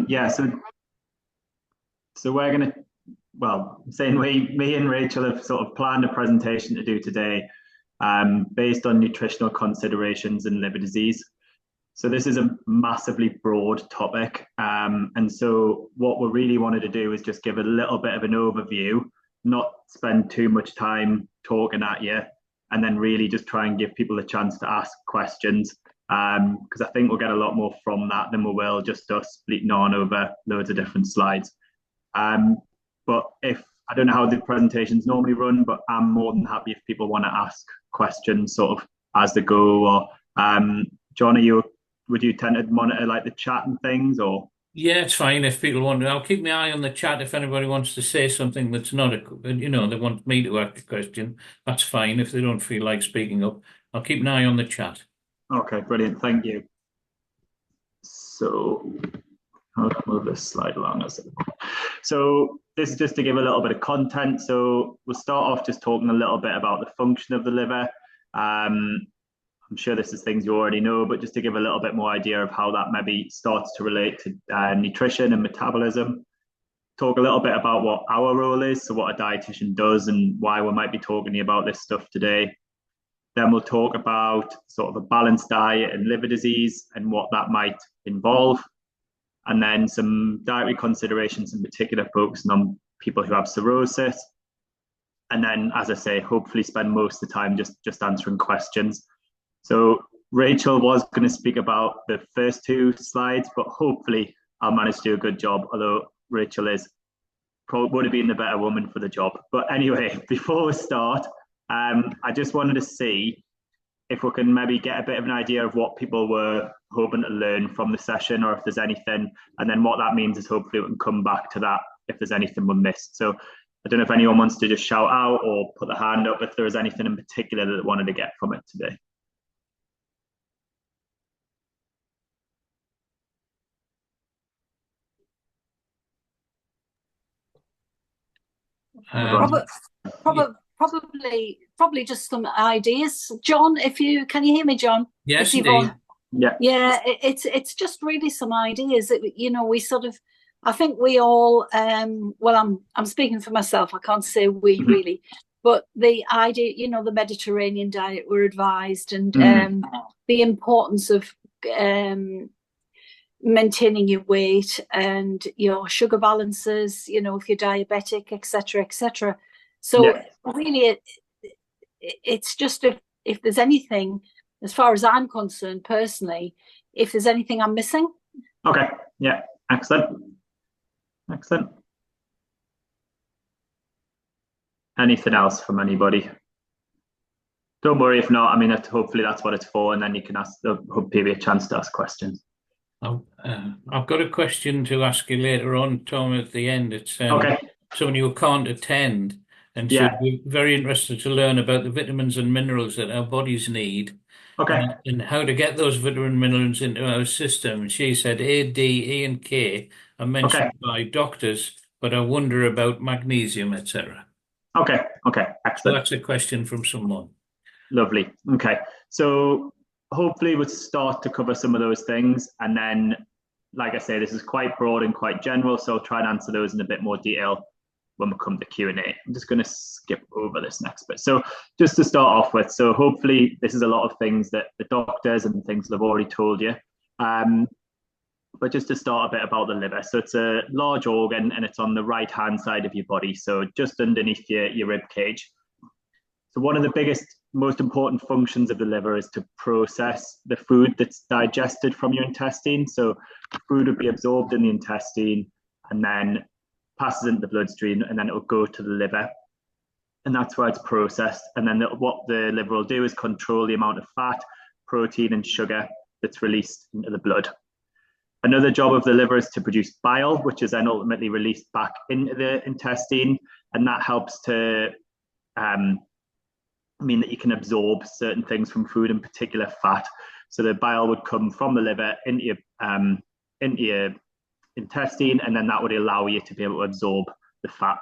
Yeah, so we're gonna, well, saying me and Rachel have sort of planned a presentation to do today, based on nutritional considerations in liver disease. So this is a massively broad topic, and so what we really wanted to do is just give a little bit of an overview, not spend too much time talking at you, and then really just try and give people a chance to ask questions, because I think we'll get a lot more from that than we will just us bleating on over loads of different slides. But if I don't know how the presentations normally run, but I'm more than happy if people want to ask questions sort of as they go. Or John, would you tend to monitor like the chat and things, or? Yeah, it's fine if people want to. I'll keep my eye on the chat if anybody wants to say something that's not they want me to ask a question. That's fine if they don't feel like speaking up. I'll keep an eye on the chat. Okay, brilliant. Thank you. So I'll move this slide along. So this is just to give a little bit of content. So we'll start off just talking a little bit about the function of the liver. I'm sure this is things you already know, but just to give a little bit more idea of how that maybe starts to relate to nutrition and metabolism. Talk a little bit about what our role is, so what a dietitian does and why we might be talking to you about this stuff today. Then we'll talk about sort of a balanced diet and liver disease and what that might involve. And then some dietary considerations, in particular focusing on people who have cirrhosis. And then, as I say, hopefully spend most of the time just answering questions. So Rachel was going to speak about the first two slides, but hopefully I'll manage to do a good job, although Rachel probably would have been the better woman for the job. But anyway, before we start, I just wanted to see if we can maybe get a bit of an idea of what people were hoping to learn from the session, or if there's anything, and then what that means is hopefully we can come back to that if there's anything we missed. So I don't know if anyone wants to just shout out or put their hand up if there was anything in particular that they wanted to get from it today. Probably just some ideas. John, can you hear me, John? Yes, indeed. Yeah, it's just really some ideas that we sort of. I think we all. Well, I'm speaking for myself. I can't say we really, but the idea, the Mediterranean diet we're advised, and the importance of maintaining your weight and your sugar balances, if you're diabetic, etc. So really it's just if there's anything, as far as I'm concerned personally, if there's anything I'm missing. Okay, yeah, excellent. Anything else from anybody? Don't worry if not. I mean, hopefully that's what it's for, and then you can ask people a chance to ask questions. I've got a question to ask you later on, Tom, at the end. It's okay. Someone who can't attend, and she'd be very interested to learn about the vitamins and minerals that our bodies need, and how to get those vitamin minerals into our system. And she said A, D, E, and K are mentioned by doctors, but I wonder about magnesium, etc. Okay, excellent. So that's a question from someone. Lovely. Okay, so hopefully we'll start to cover some of those things, and then, like I say, this is quite broad and quite general, so I'll try and answer those in a bit more detail when we come to Q&A. I'm just going to skip over this next bit. So just to start off with, so hopefully this is a lot of things that the doctors and things they've already told you, but just to start a bit about the liver. So it's a large organ, and it's on the right hand side of your body, so just underneath your rib cage. So one of the biggest, most important functions of the liver is to process the food that's digested from your intestine. So food would be absorbed in the intestine and then passes into the bloodstream, and then it will go to the liver, and that's where it's processed. And then what the liver will do is control the amount of fat, protein, and sugar that's released into the blood. Another job of the liver is to produce bile, which is then ultimately released back into the intestine, and that helps to mean that you can absorb certain things from food, in particular fat. So the bile would come from the liver into your intestine, and then that would allow you to be able to absorb the fat.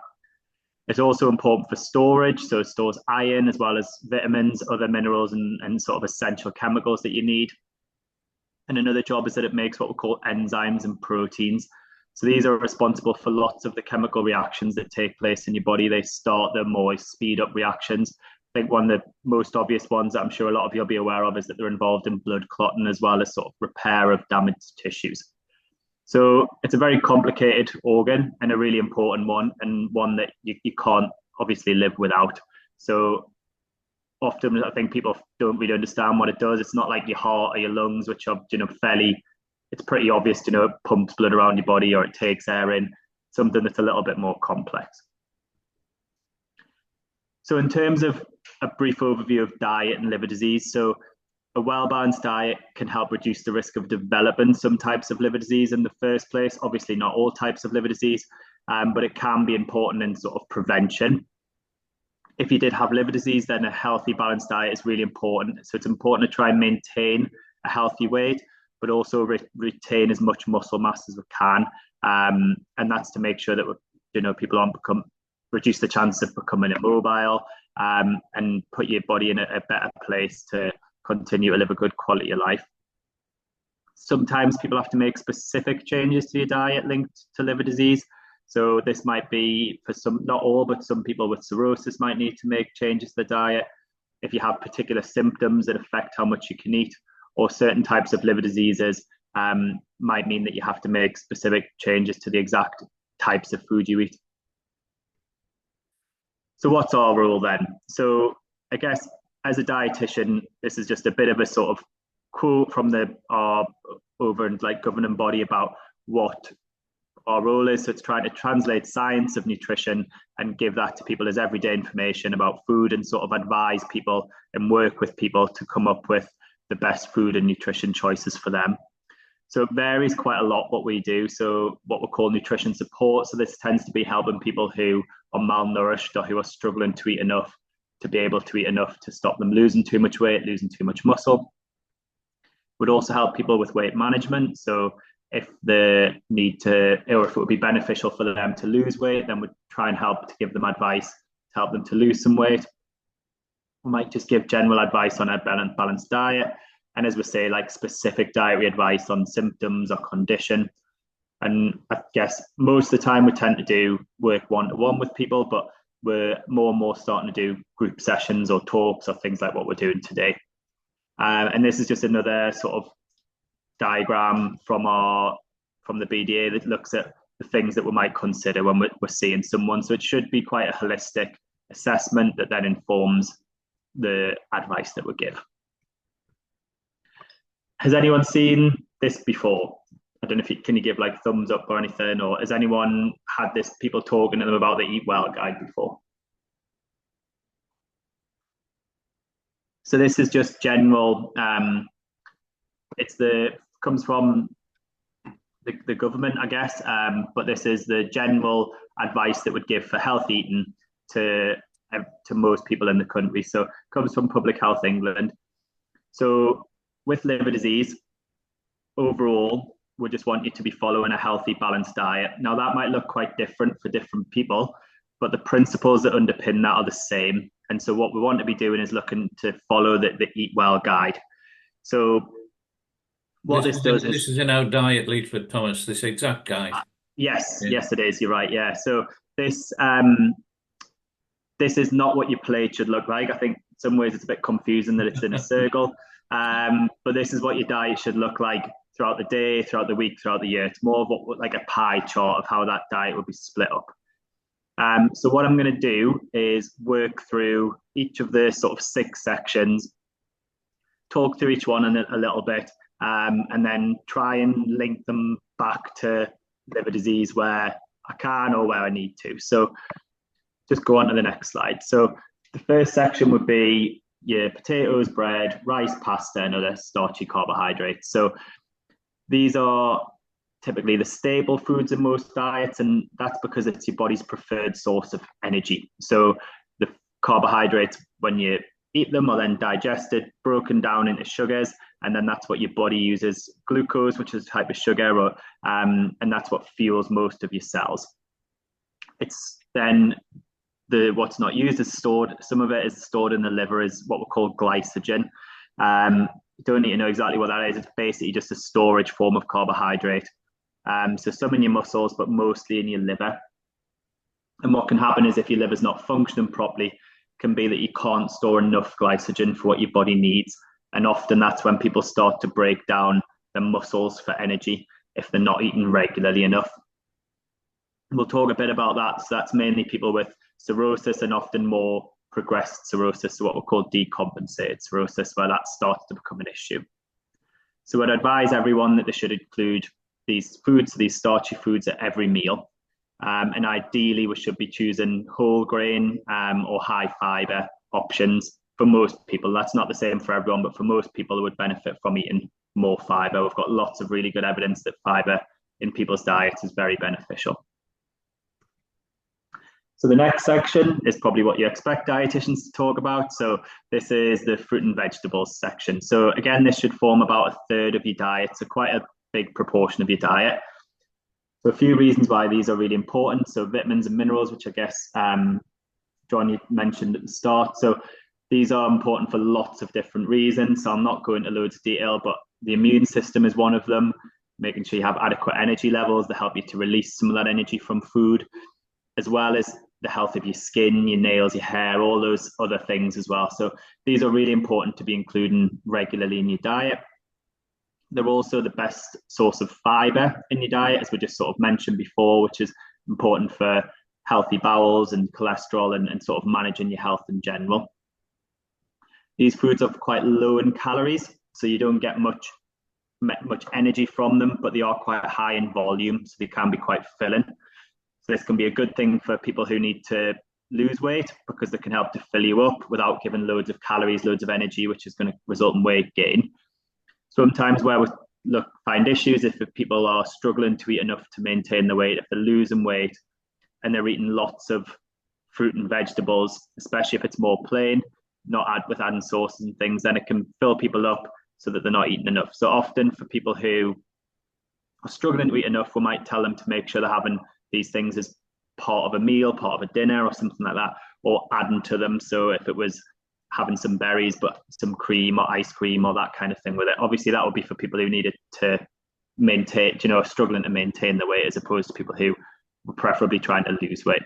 It's also important for storage, so it stores iron as well as vitamins, other minerals, and sort of essential chemicals that you need. And another job is that it makes what we call enzymes and proteins. So these are responsible for lots of the chemical reactions that take place in your body. They start them or speed up reactions. I think one of the most obvious ones that I'm sure a lot of you will be aware of is that they're involved in blood clotting as well as sort of repair of damaged tissues. So it's a very complicated organ and a really important one, and one that you can't obviously live without. So often I think people don't really understand what it does. It's not like your heart or your lungs, which are, it's pretty obvious, it pumps blood around your body or it takes air in. Something that's a little bit more complex. So in terms of a brief overview of diet and liver disease, so a well-balanced diet can help reduce the risk of developing some types of liver disease in the first place. Obviously not all types of liver disease, but it can be important in sort of prevention. If you did have liver disease, then a healthy, balanced diet is really important. So it's important to try and maintain a healthy weight, but also retain as much muscle mass as we can. And that's to make sure that people aren't reduce the chance of becoming immobile, and put your body in a better place to continue to live a good quality of life. Sometimes people have to make specific changes to your diet linked to liver disease. So this might be for some, not all, but some people with cirrhosis might need to make changes to the diet. If you have particular symptoms that affect how much you can eat, or certain types of liver diseases might mean that you have to make specific changes to the exact types of food you eat. So what's our role then? So I guess as a dietitian, this is just a bit of a sort of quote from our over and like governing body about what our role is. So it's trying to translate science of nutrition and give that to people as everyday information about food, and sort of advise people and work with people to come up with the best food and nutrition choices for them. So it varies quite a lot what we do. So what we call nutrition support. So this tends to be helping people who are malnourished or who are struggling to eat enough to be able to eat enough to stop them losing too much weight, losing too much muscle. Would also help people with weight management. So if they need to, or if it would be beneficial for them to lose weight, then we'd try and help to give them advice to help them to lose some weight. We might just give general advice on a balanced diet. And as we say, like specific dietary advice on symptoms or condition. And I guess most of the time we tend to do work one-to-one with people, but we're more and more starting to do group sessions or talks or things like what we're doing today. And this is just another sort of diagram from the BDA that looks at the things that we might consider when we're seeing someone. So it should be quite a holistic assessment that then informs the advice that we give. Has anyone seen this before? I don't know if can you give like thumbs up or anything, or has anyone had this, people talking to them about the Eat Well guide before? So this is just general, comes from the government, I guess, but this is the general advice that would give for healthy eating to most people in the country. So it comes from Public Health England. So with liver disease, overall, we just want you to be following a healthy, balanced diet. Now that might look quite different for different people, but the principles that underpin that are the same. And so what we want to be doing is looking to follow the Eat Well guide. So what this does is... This is in our diet leaflet, Thomas, this exact guide. Yes, yeah. Yes it is, you're right, yeah. So this is not what your plate should look like. I think in some ways it's a bit confusing that it's in a circle. But this is what your diet should look like throughout the day, throughout the week, throughout the year. It's more of like a pie chart of how that diet would be split up. So what I'm going to do is work through each of the sort of 6 sections, talk through each one in a little bit, and then try and link them back to liver disease where I can or where I need to. So just go on to the next slide. So the first section would be your potatoes, bread, rice, pasta, and other starchy carbohydrates. So these are typically the staple foods in most diets, and that's because it's your body's preferred source of energy. So the carbohydrates, when you eat them, are then digested, broken down into sugars, and then that's what your body uses, glucose, which is a type of sugar, and that's what fuels most of your cells. It's then what's not used is stored. Some of it is stored in the liver as what we call glycogen. You don't need to know exactly what that is. It's basically just a storage form of carbohydrate. So some in your muscles, but mostly in your liver. And what can happen is if your liver's not functioning properly, can be that you can't store enough glycogen for what your body needs. And often that's when people start to break down their muscles for energy if they're not eating regularly enough. We'll talk a bit about that. So that's mainly people with cirrhosis and often more progressed cirrhosis, so what we call decompensated cirrhosis, where that starts to become an issue. So I'd advise everyone that they should include these foods, these starchy foods at every meal. And ideally, we should be choosing whole grain or high fiber options for most people. That's not the same for everyone, but for most people who would benefit from eating more fiber. We've got lots of really good evidence that fiber in people's diets is very beneficial. So the next section is probably what you expect dietitians to talk about. So this is the fruit and vegetables section. So again, this should form about a third of your diet, so quite a big proportion of your diet. So a few reasons why these are really important. So vitamins and minerals, which I guess John, you mentioned at the start. So these are important for lots of different reasons. So I'm not going into loads of detail, but the immune system is one of them, making sure you have adequate energy levels that help you to release some of that energy from food, as well as the health of your skin, your nails, your hair, all those other things as well. So these are really important to be including regularly in your diet. They're also the best source of fiber in your diet, as we just sort of mentioned before, which is important for healthy bowels and cholesterol and sort of managing your health in general. These foods are quite low in calories, so you don't get much energy from them, but they are quite high in volume, so they can be quite filling. So this can be a good thing for people who need to lose weight, because they can help to fill you up without giving loads of calories, loads of energy, which is going to result in weight gain. Sometimes where we find issues if people are struggling to eat enough to maintain the weight, if they're losing weight and they're eating lots of fruit and vegetables, especially if it's more plain, not with adding sauces and things, then it can fill people up so that they're not eating enough. So often for people who are struggling to eat enough, we might tell them to make sure they're having these things as part of a meal, part of a dinner or something like that, or adding to them. So if it was having some berries, but some cream or ice cream or that kind of thing with it. Obviously, that would be for people who needed to maintain, struggling to maintain the weight, as opposed to people who were preferably trying to lose weight.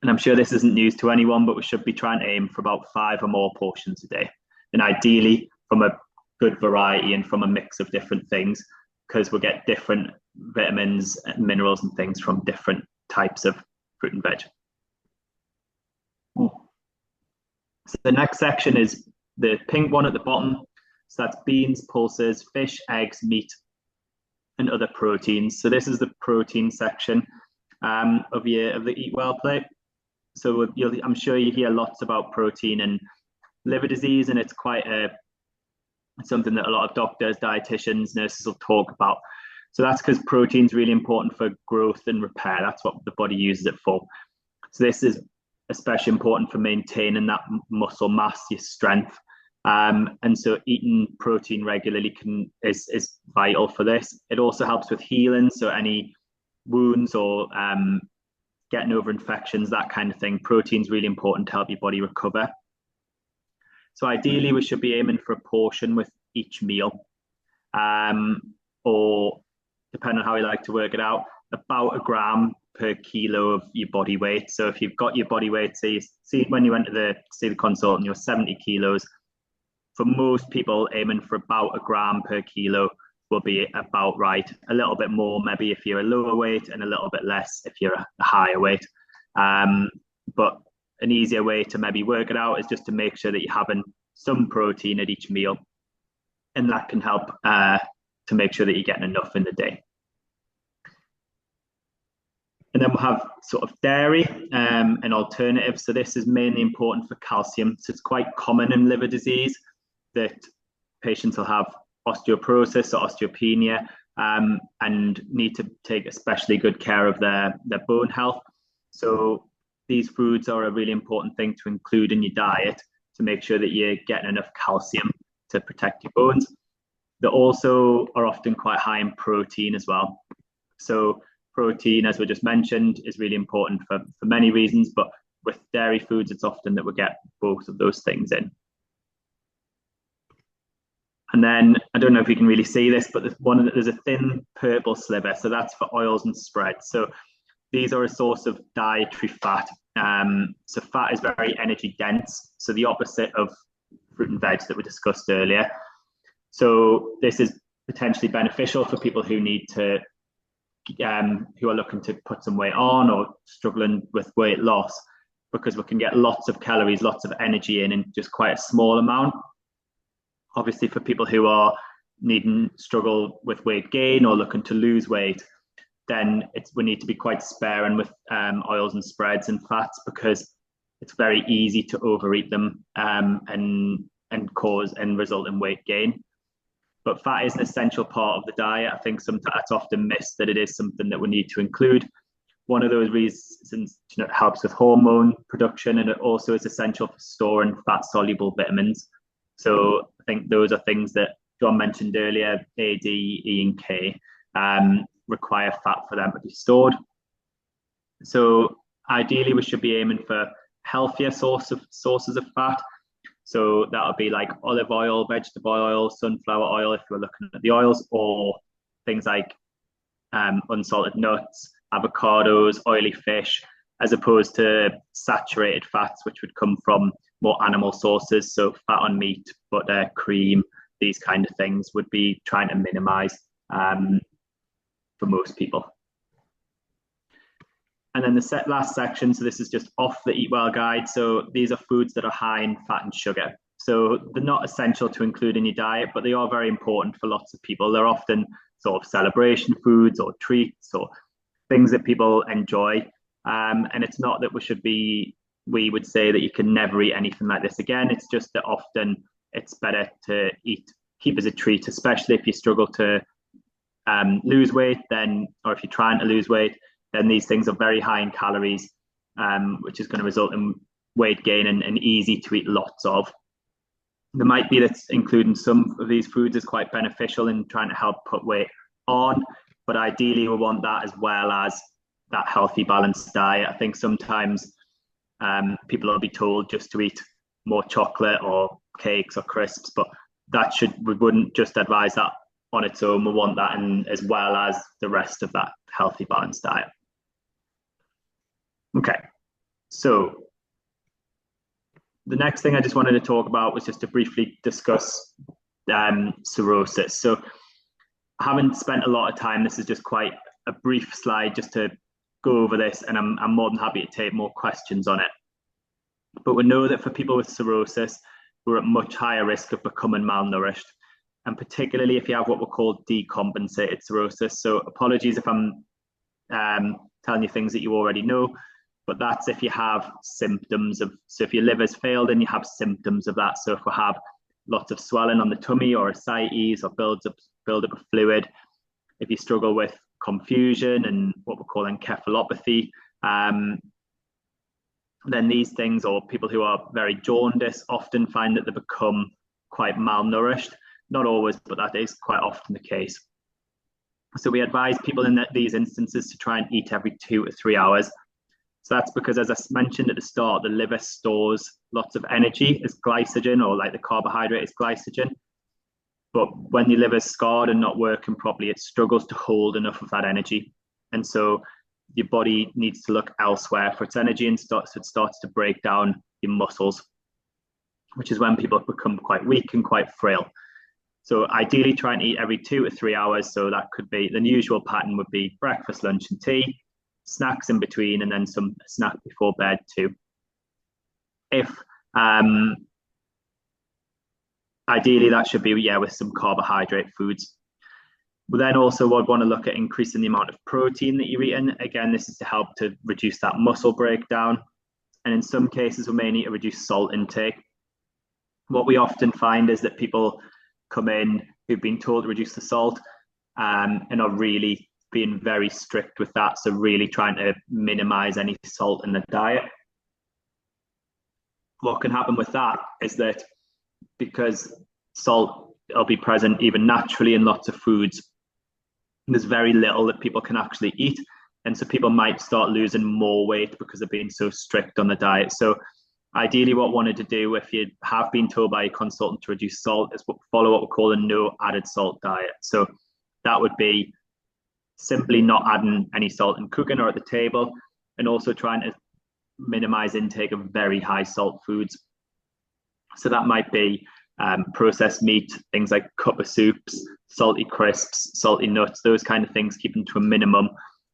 And I'm sure this isn't news to anyone, but we should be trying to aim for about 5 or more portions a day. And ideally from a good variety and from a mix of different things, because we'll get different vitamins and minerals and things from different types of fruit and veg. So the next section is the pink one at the bottom. So that's beans, pulses, fish, eggs, meat, and other proteins. So this is the protein section of the Eat Well plate. So I'm sure you hear lots about protein and liver disease, and it's quite something that a lot of doctors, dietitians, nurses will talk about. So that's because protein is really important for growth and repair. That's what the body uses it for. So this is especially important for maintaining that muscle mass, your strength. And so eating protein regularly is vital for this. It also helps with healing. So any wounds or getting over infections, that kind of thing. Protein is really important to help your body recover. So ideally, we should be aiming for a portion with each meal, or depending on how you like to work it out, about 1 gram per kilo of your body weight. So if you've got your body weight, say you see when you went to see the consultant, you're 70 kilos. For most people, aiming for about 1 gram per kilo will be about right. A little bit more, maybe if you're a lower weight, and a little bit less if you're a higher weight. But an easier way to maybe work it out is just to make sure that you're having some protein at each meal, and that can help to make sure that you're getting enough in the day. And then we'll have sort of dairy and alternatives. So this is mainly important for calcium. So it's quite common in liver disease that patients will have osteoporosis or osteopenia and need to take especially good care of their bone health. So these foods are a really important thing to include in your diet to make sure that you're getting enough calcium to protect your bones. They also are often quite high in protein as well. So protein, as we just mentioned, is really important for many reasons, but with dairy foods, it's often that we get both of those things in. And then I don't know if you can really see this, but there's a thin purple sliver. So that's for oils and spreads. So these are a source of dietary fat. So fat is very energy dense. So the opposite of fruit and veg that we discussed earlier. So this is potentially beneficial for people who need to, who are looking to put some weight on or struggling with weight loss, because we can get lots of calories, lots of energy in just quite a small amount. Obviously, for people who are struggle with weight gain or looking to lose weight, then we need to be quite sparing with oils and spreads and fats, because it's very easy to overeat them and cause and result in weight gain. But fat is an essential part of the diet. I think sometimes that's often missed, that it is something that we need to include. One of those reasons, it helps with hormone production, and it also is essential for storing fat-soluble vitamins. So I think those are things that John mentioned earlier, A, D, E, and K, require fat for them to be stored. So ideally, we should be aiming for healthier sources of fat. So that would be like olive oil, vegetable oil, sunflower oil, if we're looking at the oils, or things like unsalted nuts, avocados, oily fish, as opposed to saturated fats, which would come from more animal sources. So fat on meat, butter, cream, these kind of things would be trying to minimize for most people. And then the last section, so this is just off the Eat Well guide. So these are foods that are high in fat and sugar. So they're not essential to include in your diet, but they are very important for lots of people. They're often sort of celebration foods or treats or things that people enjoy. And it's not that we would say that you can never eat anything like this again. It's just that often it's better to keep as a treat, especially if you struggle to lose weight, or if you're trying to lose weight, then these things are very high in calories, which is going to result in weight gain and easy to eat lots of. There might be that including some of these foods is quite beneficial in trying to help put weight on, but ideally we want that as well as that healthy, balanced diet. I think sometimes people will be told just to eat more chocolate or cakes or crisps, but we wouldn't just advise that on its own. We want that as well as the rest of that healthy, balanced diet. Okay, so the next thing I just wanted to talk about was just to briefly discuss cirrhosis. So I haven't spent a lot of time. This is just quite a brief slide just to go over this, and I'm more than happy to take more questions on it. But we know that for people with cirrhosis, we're at much higher risk of becoming malnourished, and particularly if you have what we call decompensated cirrhosis. So apologies if I'm telling you things that you already know, but that's if you have symptoms so if your liver's failed and you have symptoms of that. So if we have lots of swelling on the tummy or ascites or build up of fluid, if you struggle with confusion and what we call encephalopathy, then these things, or people who are very jaundiced, often find that they become quite malnourished. Not always, but that is quite often the case. So we advise people in these instances to try and eat every 2 to 3 hours. So that's because, as I mentioned at the start, the liver stores lots of energy as glycogen, or like the carbohydrate is glycogen. But when your liver's scarred and not working properly, it struggles to hold enough of that energy. And so your body needs to look elsewhere for its energy, and it starts to break down your muscles, which is when people become quite weak and quite frail. So ideally try and eat every 2 to 3 hours. So that could be, the usual pattern would be breakfast, lunch and tea, snacks in between, and then some snack before bed too. If ideally that should be with some carbohydrate foods. We then also would want to look at increasing the amount of protein that you're eating. Again, this is to help to reduce that muscle breakdown. And in some cases, we may need to reduce salt intake. What we often find is that people come in who've been told to reduce the salt and are really being very strict with that. So really trying to minimize any salt in the diet. What can happen with that is that because salt will be present even naturally in lots of foods, there's very little that people can actually eat. And so people might start losing more weight because they're being so strict on the diet. So Ideally, what I wanted to do, if you have been told by a consultant to reduce salt, is follow what we call a no added salt diet. So that would be simply not adding any salt in cooking or at the table, and also trying to minimize intake of very high salt foods. So that might be processed meat, things like cup of soups, salty crisps, salty nuts, those kind of things, keeping to a minimum,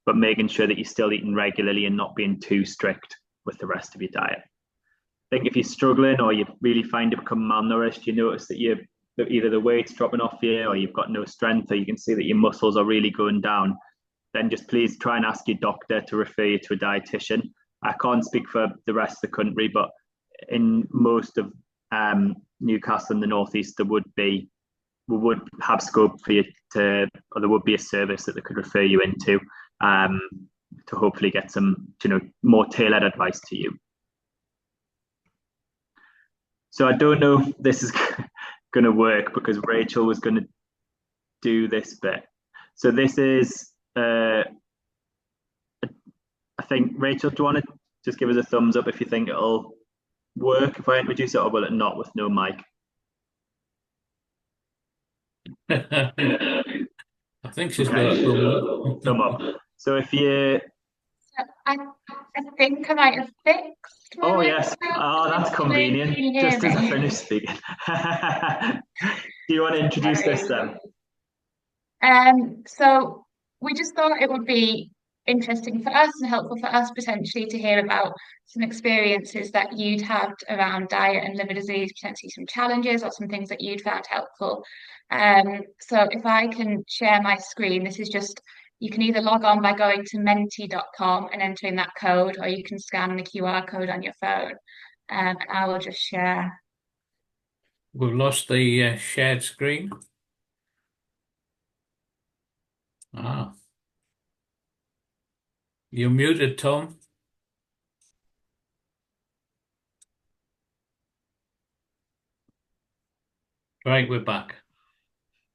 but making sure that you're still eating regularly and not being too strict with the rest of your diet. I think if you're struggling or you really find to become malnourished, you notice that either the weight's dropping off you, or you've got no strength, or you can see that your muscles are really going down, then just please try and ask your doctor to refer you to a dietitian. I can't speak for the rest of the country, but in most of Newcastle and the northeast, we would have scope for you or there would be a service that they could refer you into to hopefully get some, more tailored advice to you. So I don't know if this is going to work, because Rachel was going to do this bit. So this is, I think, Rachel, do you want to just give us a thumbs up if you think it'll work if I introduce it, or will it not with no mic? I think she's got a thumb up. So if you... I think I might have fixed. Oh, yes. Oh, that's convenient. Just as I finish speaking. Do you want to introduce this then? So we just thought it would be interesting for us and helpful for us potentially to hear about some experiences that you'd had around diet and liver disease, potentially some challenges or some things that you'd found helpful. So if I can share my screen, this is just, you can either log on by going to menti.com and entering that code, or you can scan the QR code on your phone. And I will just share. We've lost the shared screen. Ah. You're muted, Tom. Right, we're back.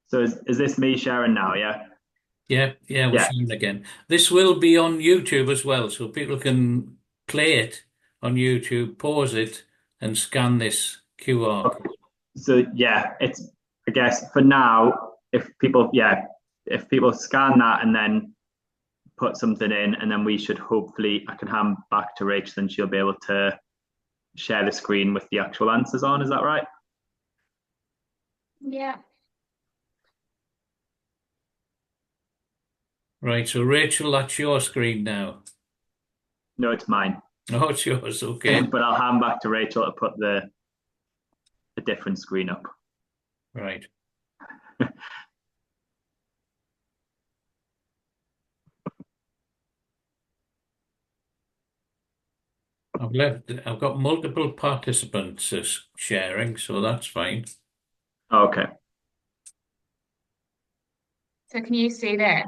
So is this me sharing now, yeah? Yeah, we're sharing again. This will be on YouTube as well, so people can play it on YouTube, pause it, and scan this QR code. So yeah, it's, I guess for now, if people scan that and then put something in, and then we should hopefully, I can hand back to Rachel and she'll be able to share the screen with the actual answers on. Is that right? Yeah. Right, so Rachel, that's your screen now. No, it's mine. Oh, it's yours, okay. But I'll hand back to Rachel to put a different screen up. Right. I've got multiple participants sharing, so that's fine. Okay. So can you see this?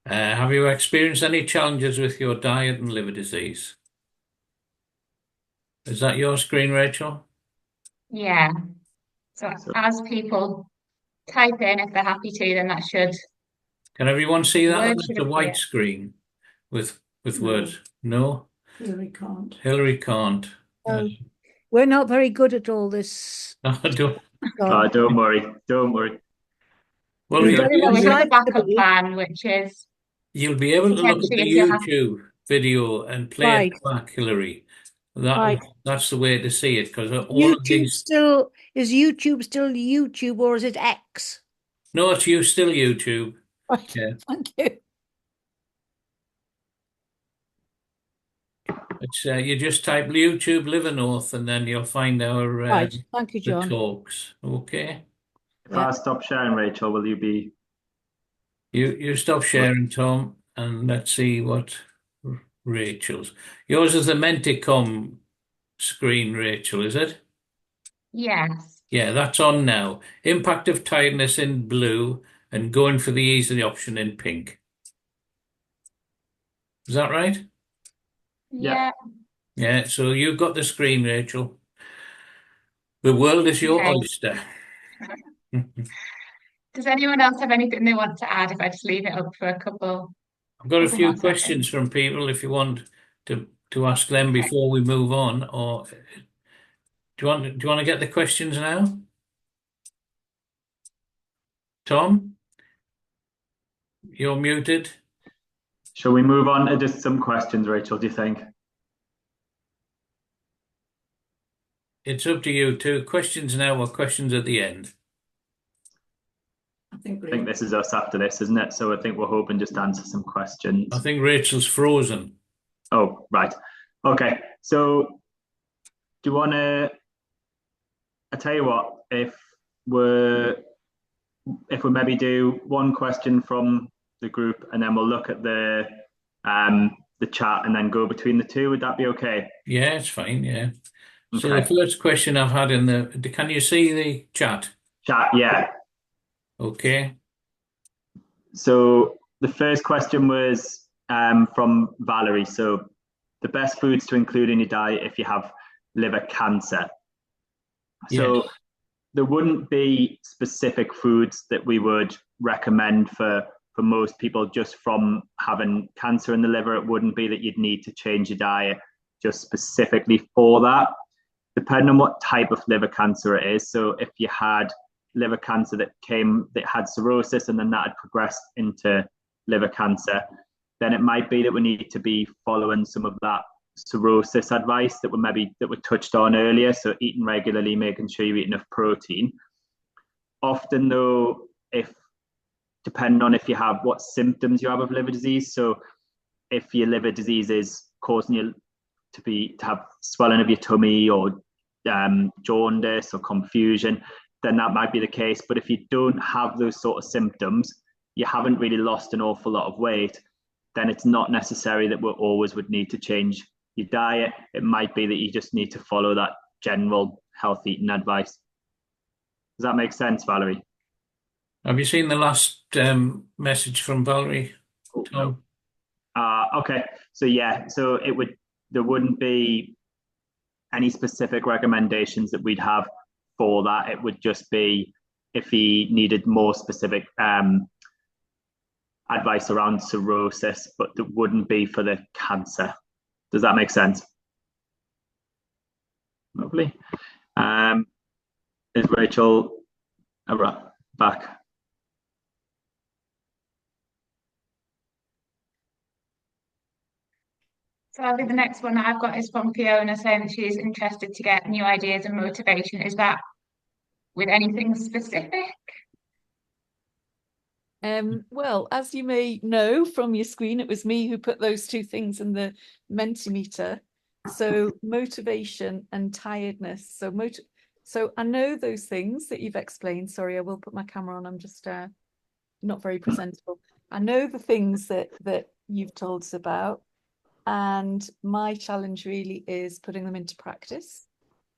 Have you experienced any challenges with your diet and liver disease? Is that your screen, Rachel? Yeah. So as people type in, if they're happy to, then that should. Can everyone see that? It's a white screen with words. No? Hillary can't. Hillary can't. We're not very good at all this. Don't worry. Don't worry. Well, we have a backup plan, which is you'll be able to look at the YouTube video and play it back, Hillary. That's the way to see it, because all of these. Is YouTube still YouTube, or is it X? No, it's still YouTube. Right. Yeah. Thank you. It's you just type YouTube Liver North, and then you'll find our Thank you, John. the talks. Okay. If I stop sharing, Rachel, will you be? You stop sharing, Tom, and let's see what Rachel's. Yours is the Menticom screen, Rachel, is it? Yes. Yeah, that's on now. Impact of tiredness in blue, and going for the easy option in pink. Is that right? Yeah. Yeah, so you've got the screen, Rachel. The world is your oyster. Does anyone else have anything they want to add if I just leave it up for a couple? I've got a few questions from people if you want to to ask them before we move on, or do you want to get the questions now? Tom, you're muted. Shall we move on to just some questions, Rachel, do you think? It's up to you. Two questions now or questions at the end? I think this is us after this, isn't it? So I think we're hoping just to answer some questions. I think Rachel's frozen. Oh, right. Okay. So do you want to, I tell you what, if we maybe do one question from the group and then we'll look at the chat and then go between the two, would that be okay? Yeah, it's fine, yeah. So Okay. the first question I've had can you see the chat? Chat, yeah. Okay. So the first question was from Valerie. So the best foods to include in your diet if you have liver cancer. So Yes. there wouldn't be specific foods that we would recommend for most people just from having cancer in the liver. It wouldn't be that you'd need to change your diet just specifically for that, depending on what type of liver cancer it is. So if you had liver cancer that had cirrhosis and then that had progressed into liver cancer, then it might be that we need to be following some of that cirrhosis advice that we touched on earlier. So eating regularly, making sure you eat enough protein. Often though, depending on if you have what symptoms you have of liver disease. So if your liver disease is causing you to have swelling of your tummy or jaundice or confusion, then that might be the case. But if you don't have those sort of symptoms, you haven't really lost an awful lot of weight, then it's not necessary that we always would need to change your diet. It might be that you just need to follow that general health eating advice. Does that make sense, Valerie? Have you seen the last message from Valerie, Tom? Okay. So yeah, so there wouldn't be any specific recommendations that we'd have for that. It would just be if he needed more specific advice around cirrhosis, but that wouldn't be for the cancer. Does that make sense? Lovely. Is Rachel back? So I think the next one that I've got is from Fiona saying that she's interested to get new ideas and motivation. Is that with anything specific? Well, as you may know from your screen, it was me who put those two things in the Mentimeter. So motivation and tiredness. So I know those things that you've explained. Sorry, I will put my camera on. I'm just not very presentable. I know the things that you've told us about. And my challenge really is putting them into practice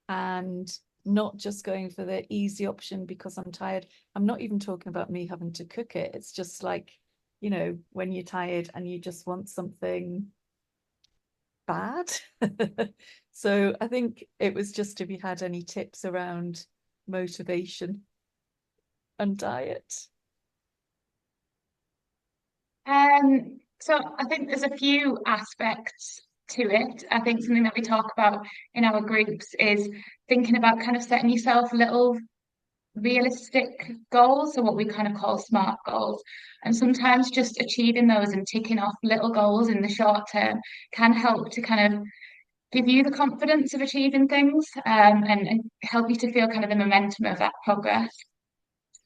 and not just going for the easy option because I'm tired. I'm not even talking about me having to cook it. It's just like, you know, when you're tired and you just want something bad. So I think it was just if you had any tips around motivation and diet. So I think there's a few aspects to it. I think something that we talk about in our groups is thinking about kind of setting yourself little realistic goals, so what we kind of call SMART goals. And sometimes just achieving those and ticking off little goals in the short term can help to kind of give you the confidence of achieving things, and help you to feel kind of the momentum of that progress.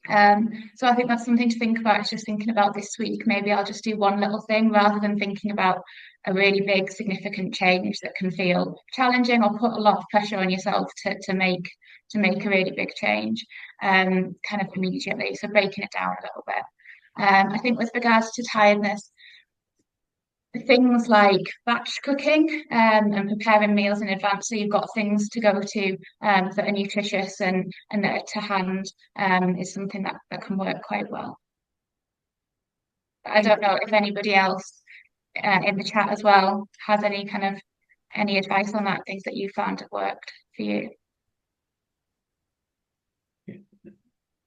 So I think that's something to think about. It's just thinking about this week, maybe I'll just do one little thing rather than thinking about a really big, significant change that can feel challenging or put a lot of pressure on yourself to make a really big change, kind of immediately. So breaking it down a little bit. I think with regards to tiredness, things like batch cooking, and preparing meals in advance, so you've got things to go to that are nutritious and that are to hand, is something that can work quite well. I don't know if anybody else in the chat as well has any advice on that, things that you found have worked for you.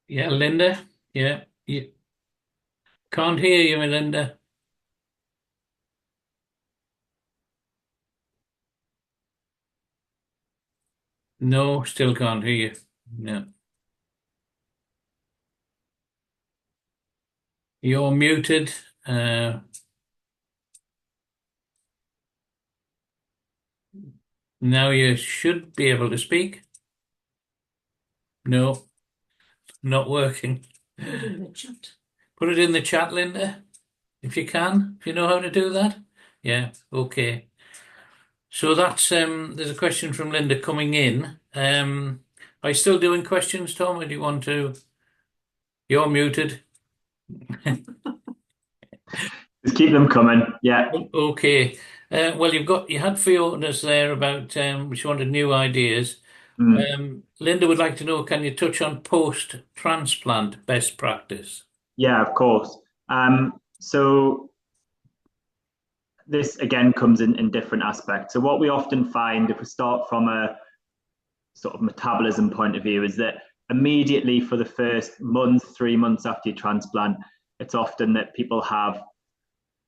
Yeah, Linda. Yeah, you can't hear you, Linda. No, still can't hear you. No. You're muted. Now you should be able to speak. No, not working. Put it in the chat. Put it in the chat, Linda, if you can, if you know how to do that. Yeah, okay. So that's there's a question from Linda coming in. Are you still doing questions, Tom, or do you want to? You're muted. Just keep them coming. Yeah. Okay. Well, you had Fiona's there about she wanted new ideas. Linda would like to know, can you touch on post-transplant best practice? Yeah, of course. So this again comes in different aspects. So what we often find, if we start from a sort of metabolism point of view, is that immediately for the first month, 3 months after your transplant, it's often that people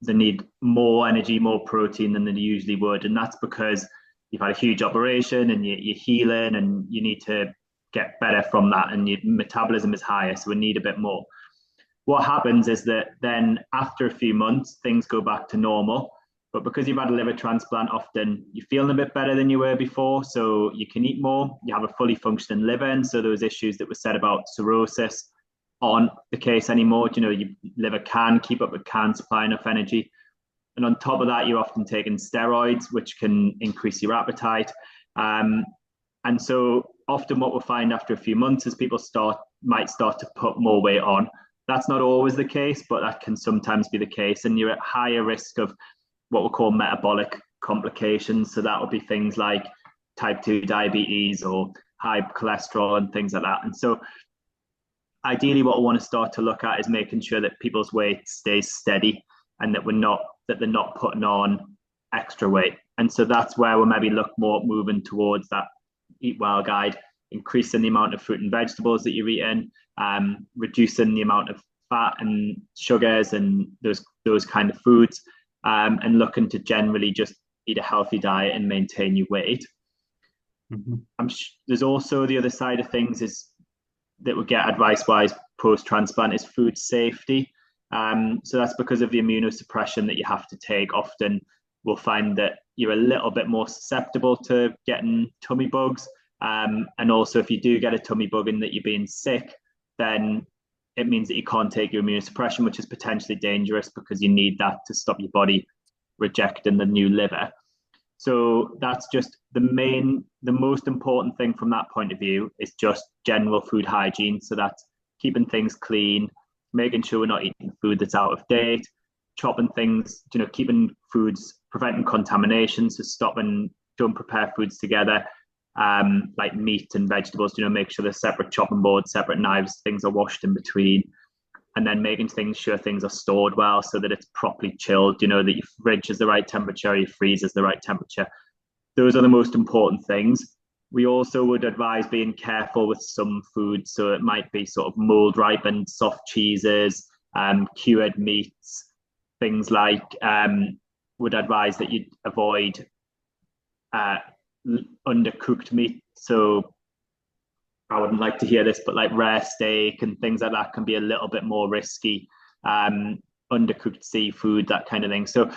they need more energy, more protein than they usually would. And that's because you've had a huge operation and you're healing and you need to get better from that. And your metabolism is higher, so we need a bit more. What happens is that then after a few months, things go back to normal. But because you've had a liver transplant, often you're feeling a bit better than you were before. So you can eat more, you have a fully functioning liver. And so those issues that were said about cirrhosis aren't the case anymore. You know, your liver can keep up, it can supply enough energy. And on top of that, you're often taking steroids, which can increase your appetite. And so often what we'll find after a few months is people might start to put more weight on. That's not always the case, but that can sometimes be the case. And you're at higher risk of what we call metabolic complications. So that would be things like type 2 diabetes or high cholesterol and things like that. And so ideally what we want to start to look at is making sure that people's weight stays steady and that they're not putting on extra weight. And so that's where we'll maybe look more moving towards that Eat Well guide, increasing the amount of fruit and vegetables that you're eating, reducing the amount of fat and sugars and those kind of foods, and looking to generally just eat a healthy diet and maintain your weight. There's also the other side of things is that we get advice-wise post-transplant is food safety. So that's because of the immunosuppression that you have to take. Often we'll find that you're a little bit more susceptible to getting tummy bugs. And also if you do get a tummy bug and that you're being sick, then it means that you can't take your immunosuppression, which is potentially dangerous because you need that to stop your body rejecting the new liver. So that's just the most important thing from that point of view is just general food hygiene. So that's keeping things clean, making sure we're not eating food that's out of date, chopping things, keeping foods, preventing contamination. So don't prepare foods together, like meat and vegetables, make sure there's separate chopping boards, separate knives, things are washed in between. And then making sure things are stored well so that it's properly chilled, that your fridge is the right temperature, your freezer is the right temperature. Those are the most important things. We also would advise being careful with some foods. So it might be sort of mold ripened soft cheeses, cured meats, things like would advise that you avoid undercooked meat. So I wouldn't like to hear this, but like rare steak and things like that can be a little bit more risky. Undercooked seafood, that kind of thing. So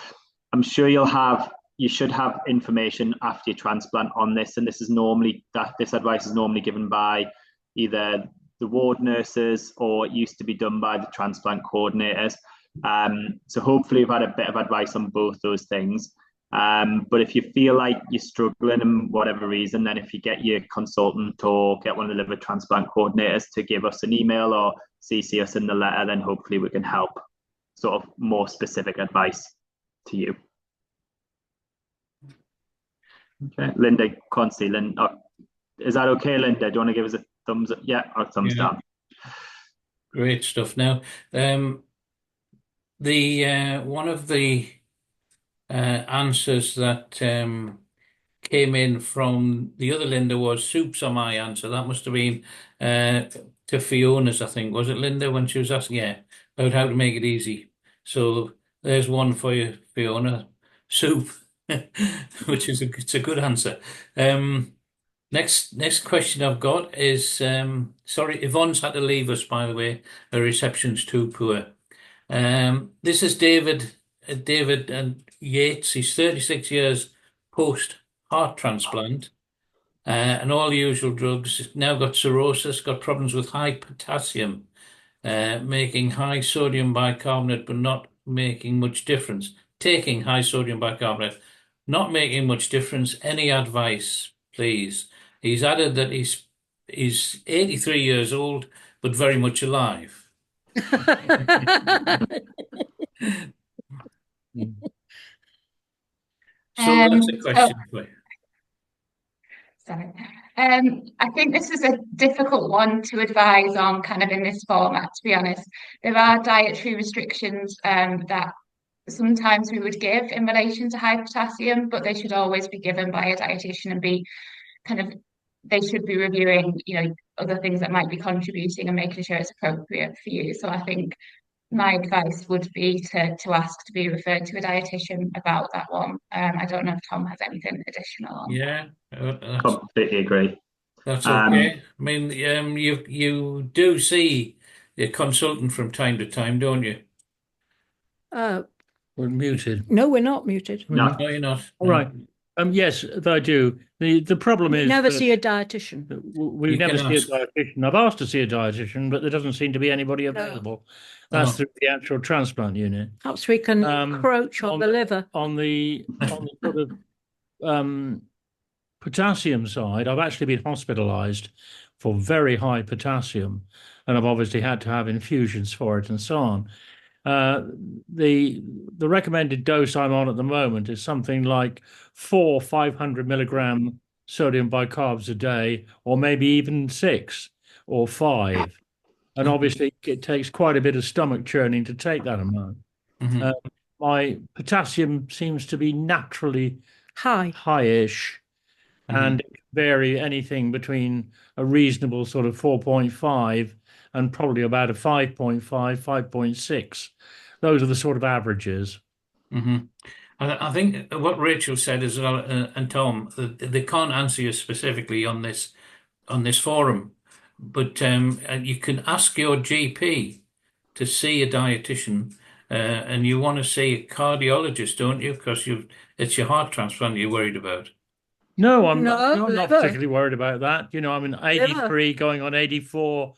I'm sure you should have information after your transplant on this. And this advice is normally given by either the ward nurses or it used to be done by the transplant coordinators. So hopefully you've had a bit of advice on both those things. But if you feel like you're struggling and whatever reason, then if you get your consultant or get one of the liver transplant coordinators to give us an email or CC us in the letter, then hopefully we can help sort of more specific advice to you. Okay, Linda, can't see Linda. Is that okay, Linda? Do you want to give us a thumbs up? Yeah, or thumbs down. Great stuff. Now, one of the answers that came in from the other Linda was soups are my answer. That must have been to Fiona's, I think. Was it Linda when she was asking? Yeah, about how to make it easy. So there's one for you, Fiona. Soup, which is it's a good answer. Next question I've got is, sorry, Yvonne's had to leave us, by the way. Her reception's too poor. This is David and Yates. He's 36 years post heart transplant, and all the usual drugs. Now got cirrhosis, got problems with high potassium, making high sodium bicarbonate, but not making much difference. Taking high sodium bicarbonate, not making much difference. Any advice, please? He's added that he's 83 years old, but very much alive. So that's a question for you. Sorry. I think this is a difficult one to advise on kind of in this format, to be honest. There are dietary restrictions that sometimes we would give in relation to high potassium, but they should always be given by a dietitian and be kind of, they should be reviewing, other things that might be contributing and making sure it's appropriate for you. So I think my advice would be to ask to be referred to a dietitian about that one. I don't know if Tom has anything additional on. Yeah, completely agree. That's okay. I mean, you do see a consultant from time to time, don't you? We're muted. No, we're not muted. No. No, you're not. All right. Yes, I do. The problem is Never see a dietitian. we never see a dietitian. I've asked to see a dietitian, but there doesn't seem to be anybody available. That's through the actual transplant unit. Perhaps we can encroach on the liver. On the sort of potassium side, I've actually been hospitalized for very high potassium, and I've obviously had to have infusions for it and so on. The recommended dose I'm on at the moment is something like 4 500 milligram sodium bicarbs a day, or maybe even 6 or 5. And obviously it takes quite a bit of stomach churning to take that amount. Mm-hmm. My potassium seems to be naturally high-ish, and it can vary anything between a reasonable sort of 4.5 and probably about a 5.5, 5.6. Those are the sort of averages. Mm-hmm. I think what Rachel said as well, and Tom, they can't answer you specifically on this forum, but you can ask your GP to see a dietitian, and you want to see a cardiologist, don't you? Because it's your heart transplant you're worried about. No, I'm not particularly worried about that. I'm in 83 going on 84.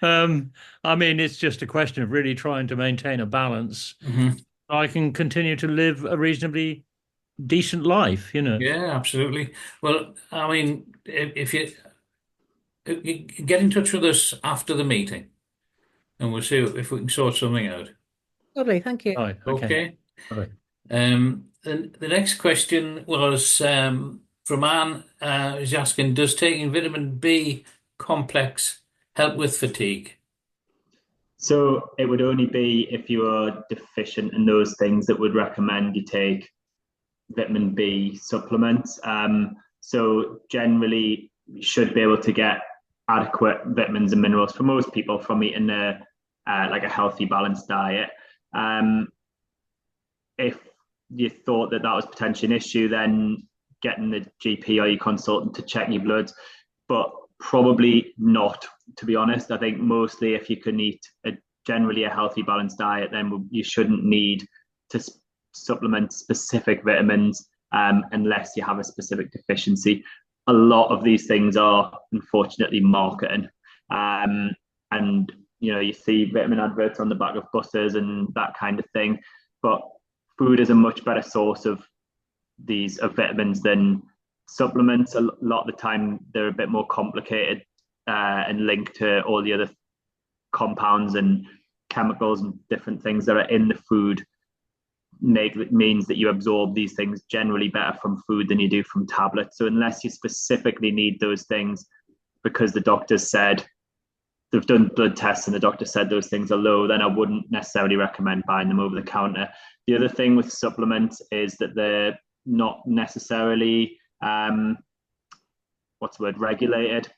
I mean, it's just a question of really trying to maintain a balance. Mm-hmm. I can continue to live a reasonably decent life, Yeah, absolutely. Well, I mean, if you get in touch with us after the meeting, and we'll see if we can sort something out. Lovely, thank you. Right, okay. Right. The next question was from Anne, who's asking, does taking vitamin B complex help with fatigue? So it would only be if you are deficient in those things that would recommend you take vitamin B supplements. So generally you should be able to get adequate vitamins and minerals for most people from eating a healthy, balanced diet. If you thought that was potentially an issue, then getting the GP or your consultant to check your bloods, but probably not, to be honest. I think mostly if you can eat generally a healthy, balanced diet, then you shouldn't need to supplement specific vitamins unless you have a specific deficiency. A lot of these things are unfortunately marketing, and you see vitamin adverts on the back of buses and that kind of thing, but food is a much better source of vitamins than supplements. A lot of the time they're a bit more complicated and linked to all the other compounds and chemicals and different things that are in the food. Means that you absorb these things generally better from food than you do from tablets. So unless you specifically need those things because the doctors said they've done blood tests and the doctor said those things are low, then I wouldn't necessarily recommend buying them over the counter. The other thing with supplements is that they're not necessarily regulated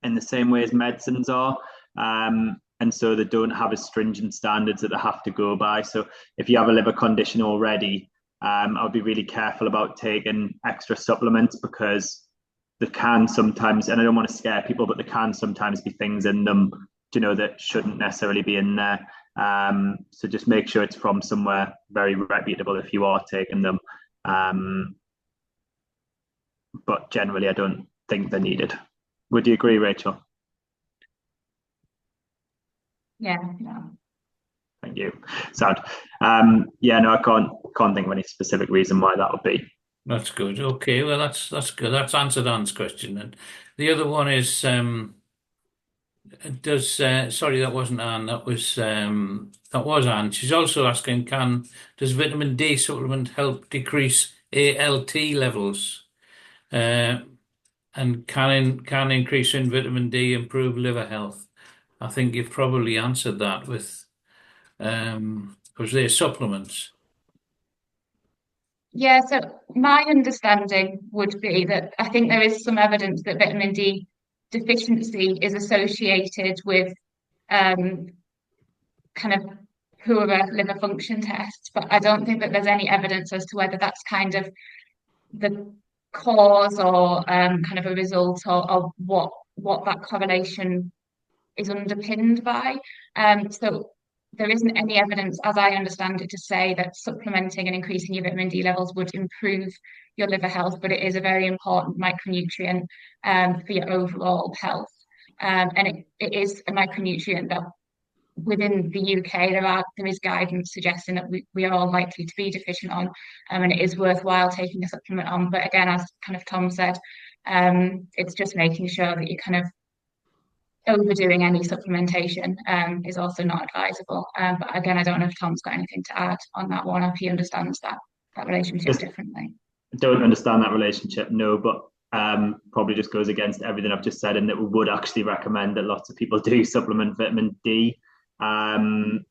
in the same way as medicines are. And so they don't have as stringent standards that they have to go by. So if you have a liver condition already, I would be really careful about taking extra supplements, because there can sometimes, and I don't want to scare people, but there can sometimes be things in them, that shouldn't necessarily be in there. So just make sure it's from somewhere very reputable if you are taking them. But generally, I don't think they're needed. Would you agree, Rachel? Yeah. Thank you. Sound. Yeah, no, I can't think of any specific reason why that would be. That's good. Okay, well, that's good. That's answered Anne's question. And the other one is, sorry, that wasn't Anne. That was Anne. She's also asking, does vitamin D supplement help decrease ALT levels? And can increase in vitamin D improve liver health? I think you've probably answered that with because they're supplements. Yeah, so my understanding would be that I think there is some evidence that vitamin D deficiency is associated with kind of poorer liver function tests, but I don't think that there's any evidence as to whether that's kind of the cause or kind of a result of what that correlation is underpinned by. So there isn't any evidence, as I understand it, to say that supplementing and increasing your vitamin D levels would improve your liver health, but it is a very important micronutrient for your overall health. And it is a micronutrient that within the UK there is guidance suggesting that we are all likely to be deficient on, and it is worthwhile taking a supplement on. But again, as kind of Tom said, it's just making sure that you kind of overdoing any supplementation is also not advisable. But again, I don't know if Tom's got anything to add on that one, if he understands that relationship differently. I don't understand that relationship, no, but probably just goes against everything I've just said, and that we would actually recommend that lots of people do supplement vitamin D. And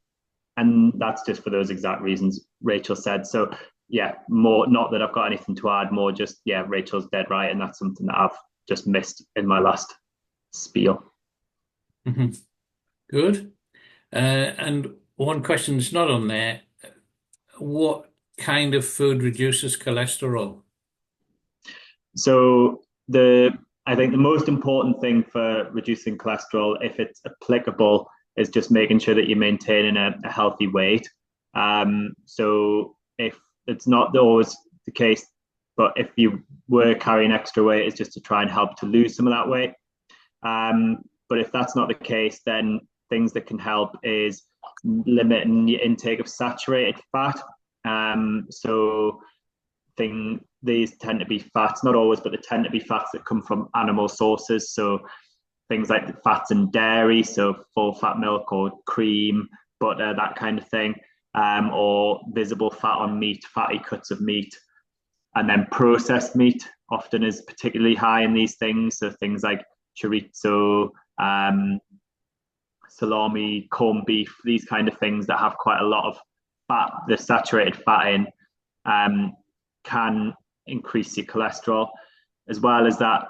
that's just for those exact reasons Rachel said. So yeah, more, not that I've got anything to add, more just, yeah, Rachel's dead right, and that's something that I've just missed in my last spiel. Mm-hmm. Good. And one question that's not on there, what kind of food reduces cholesterol? So I think the most important thing for reducing cholesterol, if it's applicable, is just making sure that you're maintaining a healthy weight. So if it's not always the case, but if you were carrying extra weight, it's just to try and help to lose some of that weight. But if that's not the case, then things that can help is limiting your intake of saturated fat. So these tend to be fats, not always, but they tend to be fats that come from animal sources. So things like the fats in dairy, so full fat milk or cream, butter, that kind of thing, or visible fat on meat, fatty cuts of meat. And then processed meat often is particularly high in these things. So things like chorizo, salami, corned beef, these kind of things that have quite a lot of fat, the saturated fat in, can increase your cholesterol. As well as that,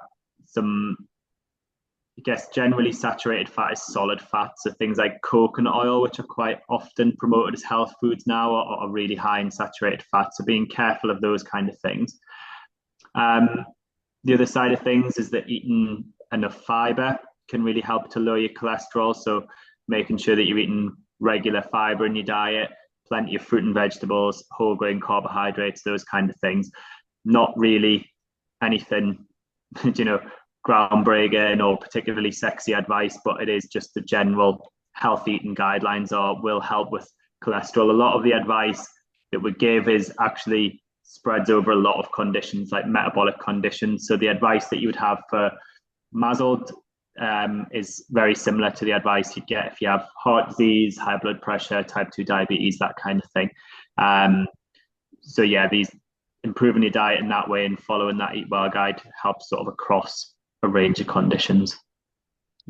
I guess generally saturated fat is solid fat. So things like coconut oil, which are quite often promoted as health foods now, are really high in saturated fat. So being careful of those kind of things. The other side of things is that eating enough fiber can really help to lower your cholesterol. So making sure that you're eating regular fiber in your diet, plenty of fruit and vegetables, whole grain carbohydrates, those kind of things. Not really anything, groundbreaking or particularly sexy advice, but it is just the general health eating guidelines will help with cholesterol. A lot of the advice that we give is actually spreads over a lot of conditions, like metabolic conditions. So the advice that you would have for MASLD is very similar to the advice you'd get if you have heart disease, high blood pressure, type 2 diabetes, that kind of thing. So yeah, these improving your diet in that way and following that Eat Well guide helps sort of across a range of conditions.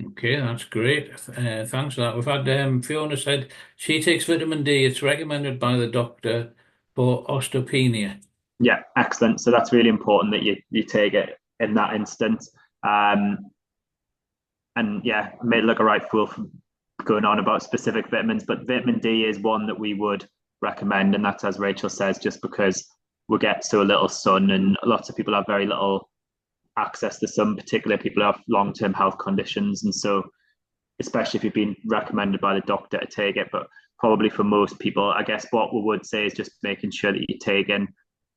Okay, that's great. Thanks for that. We've had Fiona said she takes vitamin D. It's recommended by the doctor for osteopenia. Yeah, excellent. So that's really important that you take it in that instance. And yeah, I made look a right fool for going on about specific vitamins, but vitamin D is one that we would recommend, and that's, as Rachel says, just because we get so little sun, and lots of people have very little access to sun, particularly people who have long-term health conditions. And so, especially if you've been recommended by the doctor to take it, but probably for most people, I guess what we would say is just making sure that you're taking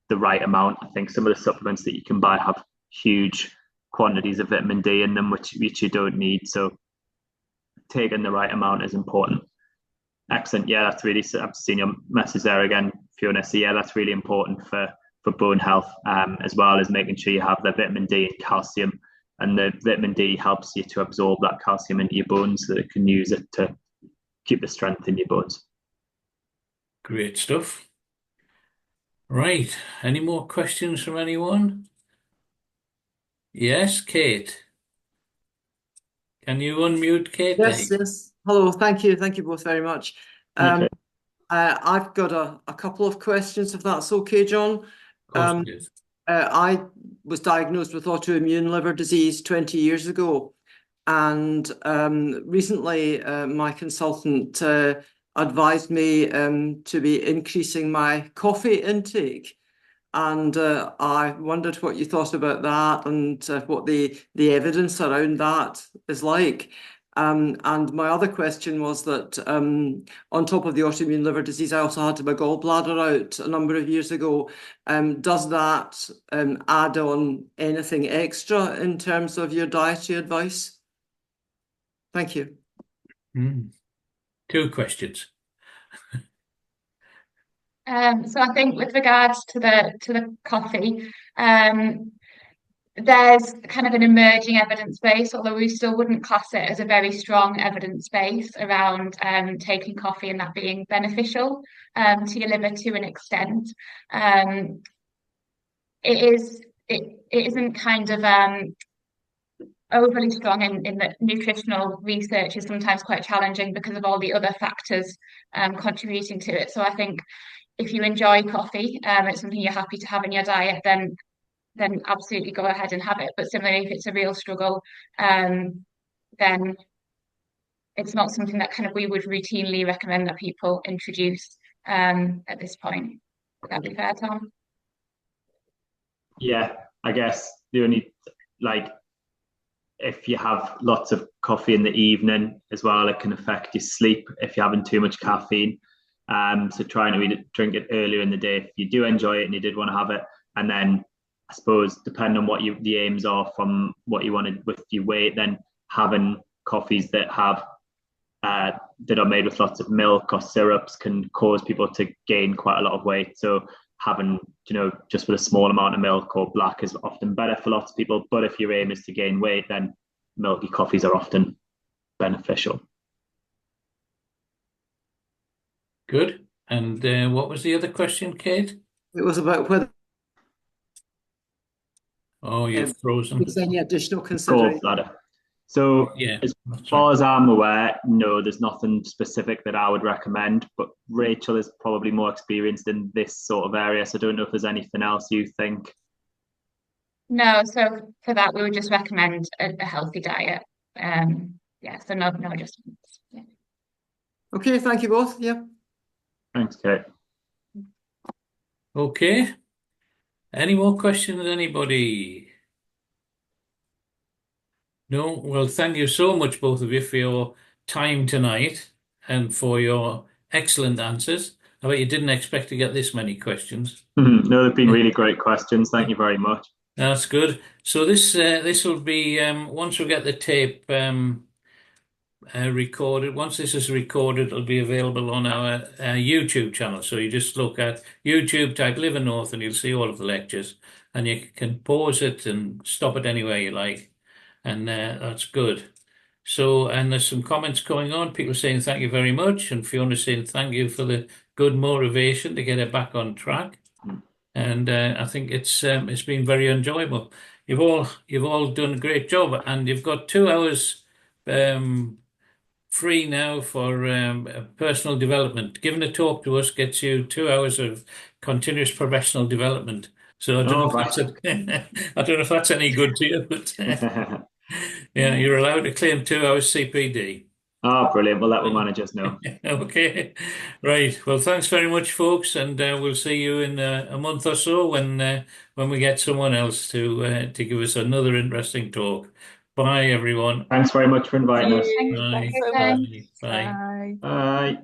the right amount. I think some of the supplements that you can buy have huge quantities of vitamin D in them, which you don't need. So taking the right amount is important. Excellent. Yeah, that's really, I've seen your message there again, Fiona. So yeah, that's really important for bone health, as well as making sure you have the vitamin D and calcium. And the vitamin D helps you to absorb that calcium into your bones so that it can use it to keep the strength in your bones. Great stuff. Right. Any more questions from anyone? Yes, Kate. Can you unmute, Kate? Yes, yes. Hello, thank you. Thank you both very much. Okay. I've got a couple of questions, if that's okay, John. Of course it is. I was diagnosed with autoimmune liver disease 20 years ago. And recently, my consultant advised me to be increasing my coffee intake. And I wondered what you thought about that and what the evidence around that is like. And my other question was that on top of the autoimmune liver disease, I also had my gallbladder out a number of years ago. Does that add on anything extra in terms of your dietary advice? Thank you. Two questions. So I think with regards to the coffee, there's kind of an emerging evidence base, although we still wouldn't class it as a very strong evidence base around taking coffee and that being beneficial to your liver to an extent. It isn't kind of overly strong in the nutritional research is sometimes quite challenging because of all the other factors contributing to it. So I think if you enjoy coffee, it's something you're happy to have in your diet, then absolutely go ahead and have it. But similarly, if it's a real struggle, then it's not something that kind of we would routinely recommend that people introduce at this point. Would that be fair, Tom? Yeah, I guess the only, like, if you have lots of coffee in the evening as well, it can affect your sleep if you're having too much caffeine. So trying to drink it earlier in the day if you do enjoy it and you did want to have it. And then I suppose depending on what the aims are from what you wanted with your weight, then having coffees that have that are made with lots of milk or syrups can cause people to gain quite a lot of weight. So having, just with a small amount of milk or black is often better for lots of people. But if your aim is to gain weight, then milky coffees are often beneficial. Good. And what was the other question, Kate? It was about whether you've frozen. there's any additional consideration. Gallbladder. So Yeah, as far as I'm aware, no, there's nothing specific that I would recommend, but Rachel is probably more experienced in this sort of area, so I don't know if there's anything else you think. No, so for that, we would just recommend a healthy diet. So no adjustments. Yeah. Okay, thank you both. Yeah. Thanks, Kate. Okay. Any more questions, anybody? No? Well, thank you so much, both of you, for your time tonight and for your excellent answers. I bet you didn't expect to get this many questions. No, they've been really great questions. Thank you very much. That's good. So this will be, once we get the tape recorded, once this is recorded, it'll be available on our YouTube channel. So you just look at YouTube, type Liver North, and you'll see all of the lectures. And you can pause it and stop it anywhere you like. And that's good. So, and there's some comments going on. People saying thank you very much. And Fiona saying thank you for the good motivation to get it back on track. And I think it's been very enjoyable. You've all done a great job, and you've got 2 hours free now for personal development. Giving a talk to us gets you 2 hours of continuous professional development. So I don't know if that's any good to you, but yeah, you're allowed to claim 2 hours CPD. Oh, brilliant. We'll let the managers know. Okay, right. Well, thanks very much, folks, and we'll see you in a month or so when we get someone else to give us another interesting talk. Bye, everyone. Thanks very much for inviting us. Thanks. Bye. Thanks so Bye. much. Bye. Bye. Bye.